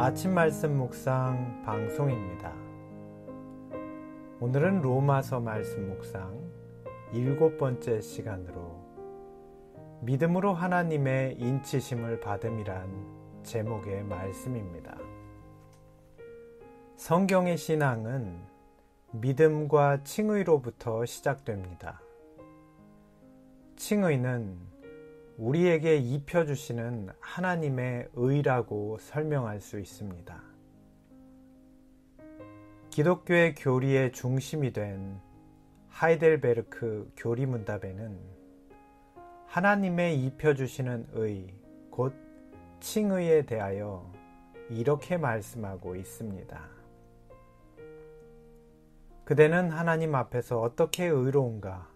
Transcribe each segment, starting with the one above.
아침 말씀 묵상 방송입니다. 오늘은 로마서 말씀 묵상 7번째 시간으로 믿음으로 하나님의 인치심을 받음이란 제목의 말씀입니다. 성경의 신앙은 믿음과 칭의로부터 시작됩니다. 칭의는 우리에게 입혀주시는 하나님의 의라고 설명할 수 있습니다. 기독교의 교리의 중심이 된 하이델베르크 교리문답에는 하나님의 입혀주시는 의, 곧 칭의에 대하여 이렇게 말씀하고 있습니다. 그대는 하나님 앞에서 어떻게 의로운가?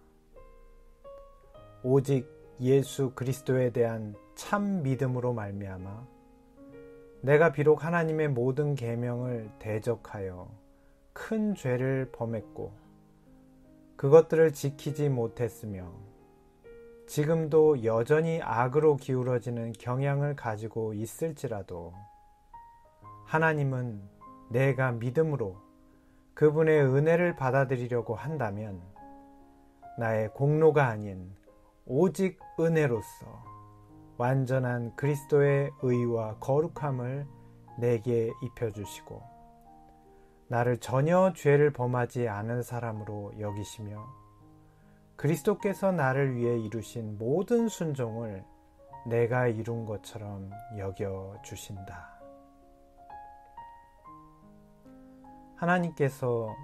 오직 예수 그리스도에 대한 참 믿음으로 말미암아 내가 비록 하나님의 모든 계명을 대적하여 큰 죄를 범했고 그것들을 지키지 못했으며 지금도 여전히 악으로 기울어지는 경향을 가지고 있을지라도 하나님은 내가 믿음으로 그분의 은혜를 받아들이려고 한다면 나의 공로가 아닌 오직 은혜로서 완전한 그리스도의 의와 거룩함을 내게 입혀주시고 나를 전혀 죄를 범하지 않은 사람으로 여기시며 그리스도께서 나를 위해 이루신 모든 순종을 내가 이룬 것처럼 여겨주신다. 하나님께서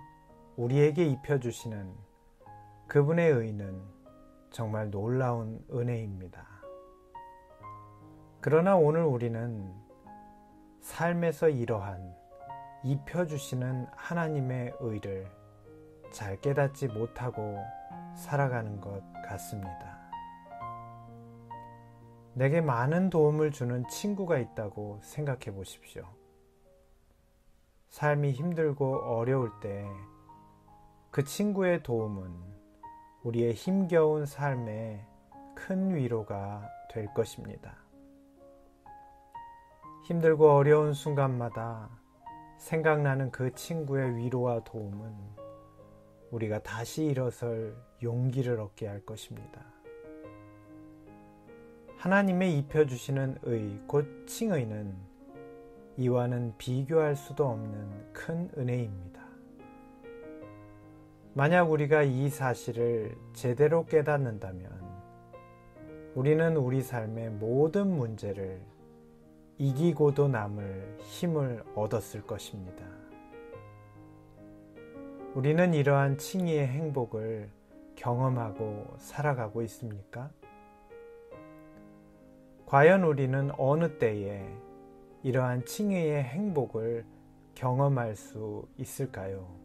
우리에게 입혀주시는 그분의 의는 정말 놀라운 은혜입니다. 그러나 오늘 우리는 삶에서 이러한 입혀주시는 하나님의 의를 잘 깨닫지 못하고 살아가는 것 같습니다. 내게 많은 도움을 주는 친구가 있다고 생각해 보십시오. 삶이 힘들고 어려울 때 그 친구의 도움은 우리의 힘겨운 삶에 큰 위로가 될 것입니다. 힘들고 어려운 순간마다 생각나는 그 친구의 위로와 도움은 우리가 다시 일어설 용기를 얻게 할 것입니다. 하나님의 입혀주시는 의, 곧 칭의는 이와는 비교할 수도 없는 큰 은혜입니다. 만약 우리가 이 사실을 제대로 깨닫는다면 우리는 우리 삶의 모든 문제를 이기고도 남을 힘을 얻었을 것입니다. 우리는 이러한 칭의의 행복을 경험하고 살아가고 있습니까? 과연 우리는 어느 때에 이러한 칭의의 행복을 경험할 수 있을까요?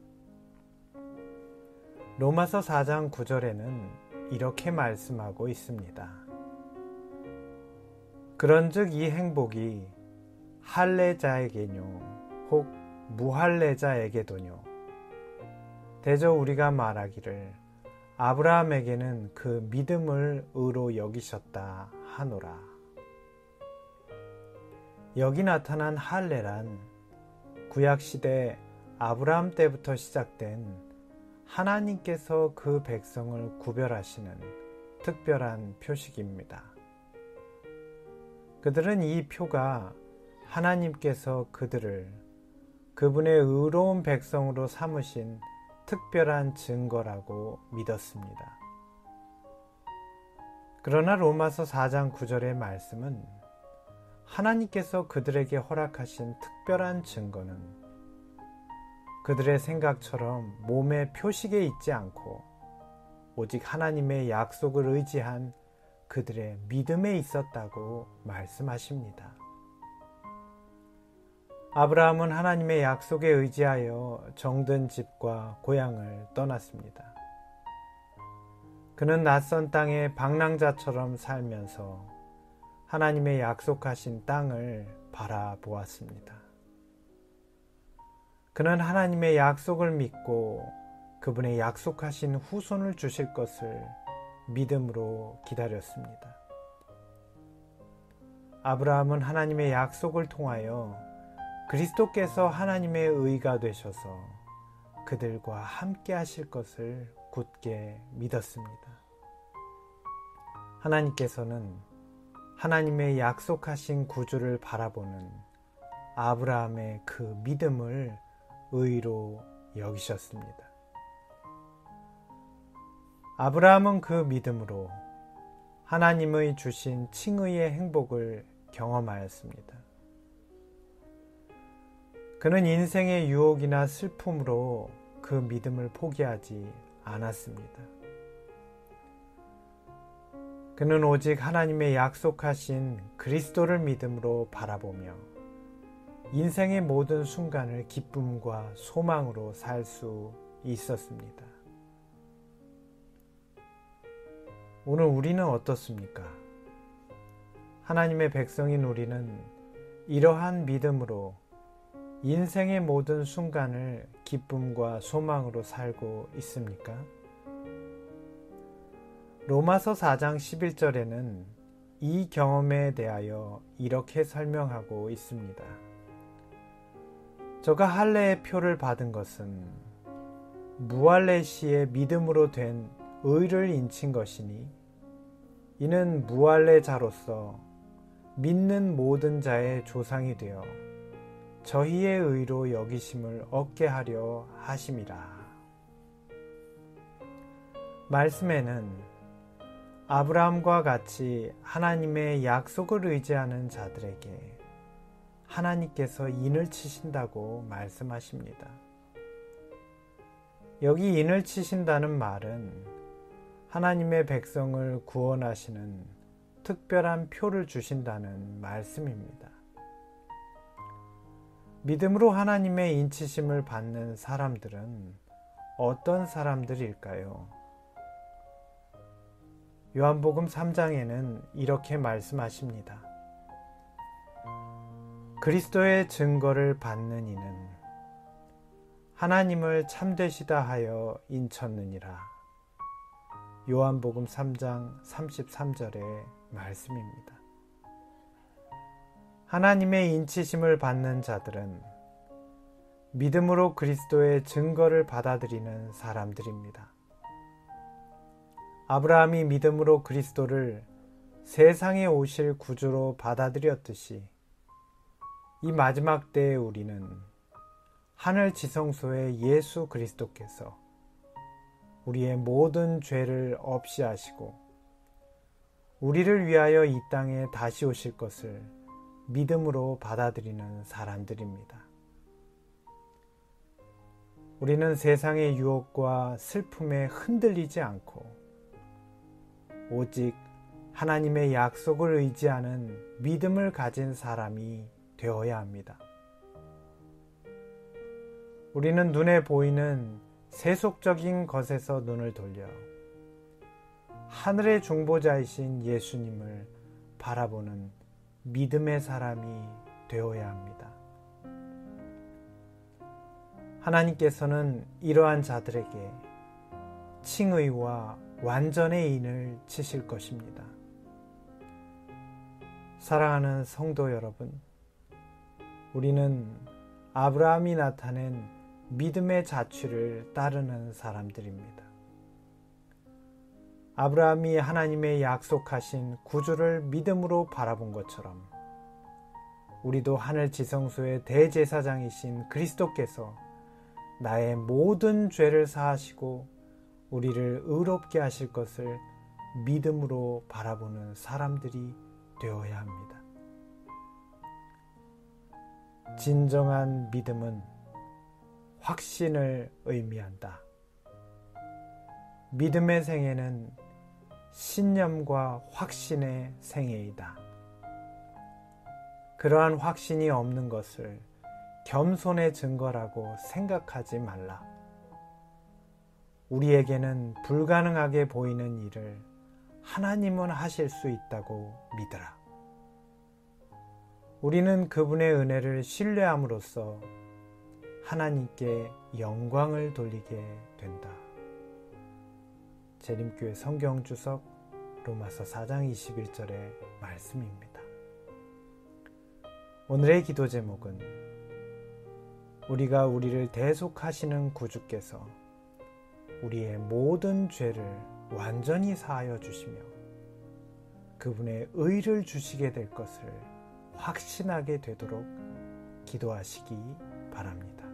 로마서 4장 9절에는 이렇게 말씀하고 있습니다. 그런즉 이 행복이 할례자에게뇨 혹 무할례자에게도뇨 대저 우리가 말하기를 아브라함에게는 그 믿음을 의로 여기셨다 하노라. 여기 나타난 할례란 구약시대 아브라함 때부터 시작된 하나님께서 그 백성을 구별하시는 특별한 표식입니다. 그들은 이 표가 하나님께서 그들을 그분의 의로운 백성으로 삼으신 특별한 증거라고 믿었습니다. 그러나 로마서 4장 9절의 말씀은 하나님께서 그들에게 허락하신 특별한 증거는 그들의 생각처럼 몸의 표식에 있지 않고 오직 하나님의 약속을 의지한 그들의 믿음에 있었다고 말씀하십니다. 아브라함은 하나님의 약속에 의지하여 정든 집과 고향을 떠났습니다. 그는 낯선 땅의 방랑자처럼 살면서 하나님의 약속하신 땅을 바라보았습니다. 그는 하나님의 약속을 믿고 그분의 약속하신 후손을 주실 것을 믿음으로 기다렸습니다. 아브라함은 하나님의 약속을 통하여 그리스도께서 하나님의 의가 되셔서 그들과 함께 하실 것을 굳게 믿었습니다. 하나님께서는 하나님의 약속하신 구주를 바라보는 아브라함의 그 믿음을 의로 여기셨습니다. 아브라함은 그 믿음으로 하나님의 주신 칭의의 행복을 경험하였습니다. 그는 인생의 유혹이나 슬픔으로 그 믿음을 포기하지 않았습니다. 그는 오직 하나님의 약속하신 그리스도를 믿음으로 바라보며 인생의 모든 순간을 기쁨과 소망으로 살 수 있었습니다. 오늘 우리는 어떻습니까? 하나님의 백성인 우리는 이러한 믿음으로 인생의 모든 순간을 기쁨과 소망으로 살고 있습니까? 로마서 4장 11절에는 이 경험에 대하여 이렇게 설명하고 있습니다. 저가 할례의 표를 받은 것은 무할례 시에 믿음으로 된 의를 인친 것이니 이는 무할례 자로서 믿는 모든 자의 조상이 되어 저희의 의로 여기심을 얻게 하려 하심이라. 말씀에는 아브라함과 같이 하나님의 약속을 의지하는 자들에게 하나님께서 인을 치신다고 말씀하십니다. 여기 인을 치신다는 말은 하나님의 백성을 구원하시는 특별한 표를 주신다는 말씀입니다. 믿음으로 하나님의 인치심을 받는 사람들은 어떤 사람들일까요? 요한복음 3장에는 이렇게 말씀하십니다. 그리스도의 증거를 받는 이는 하나님을 참되시다 하여 인쳤느니라. 요한복음 3장 33절의 말씀입니다. 하나님의 인치심을 받는 자들은 믿음으로 그리스도의 증거를 받아들이는 사람들입니다. 아브라함이 믿음으로 그리스도를 세상에 오실 구주로 받아들였듯이 이 마지막 때에 우리는 하늘 지성소의 예수 그리스도께서 우리의 모든 죄를 없이 하시고 우리를 위하여 이 땅에 다시 오실 것을 믿음으로 받아들이는 사람들입니다. 우리는 세상의 유혹과 슬픔에 흔들리지 않고 오직 하나님의 약속을 의지하는 믿음을 가진 사람이 되어야 합니다. 우리는 눈에 보이는 세속적인 것에서 눈을 돌려 하늘의 중보자이신 예수님을 바라보는 믿음의 사람이 되어야 합니다. 하나님께서는 이러한 자들에게 칭의와 완전의 인을 치실 것입니다. 사랑하는 성도 여러분, 우리는 아브라함이 나타낸 믿음의 자취를 따르는 사람들입니다. 아브라함이 하나님의 약속하신 구주를 믿음으로 바라본 것처럼 우리도 하늘 지성소의 대제사장이신 그리스도께서 나의 모든 죄를 사하시고 우리를 의롭게 하실 것을 믿음으로 바라보는 사람들이 되어야 합니다. 진정한 믿음은 확신을 의미한다. 믿음의 생애는 신념과 확신의 생애이다. 그러한 확신이 없는 것을 겸손의 증거라고 생각하지 말라. 우리에게는 불가능하게 보이는 일을 하나님은 하실 수 있다고 믿으라. 우리는 그분의 은혜를 신뢰함으로써 하나님께 영광을 돌리게 된다. 재림교회 성경주석 로마서 4장 21절의 말씀입니다. 오늘의 기도 제목은 우리가 우리를 대속하시는 구주께서 우리의 모든 죄를 완전히 사하여 주시며 그분의 의를 주시게 될 것을 확신하게 되도록 기도하시기 바랍니다.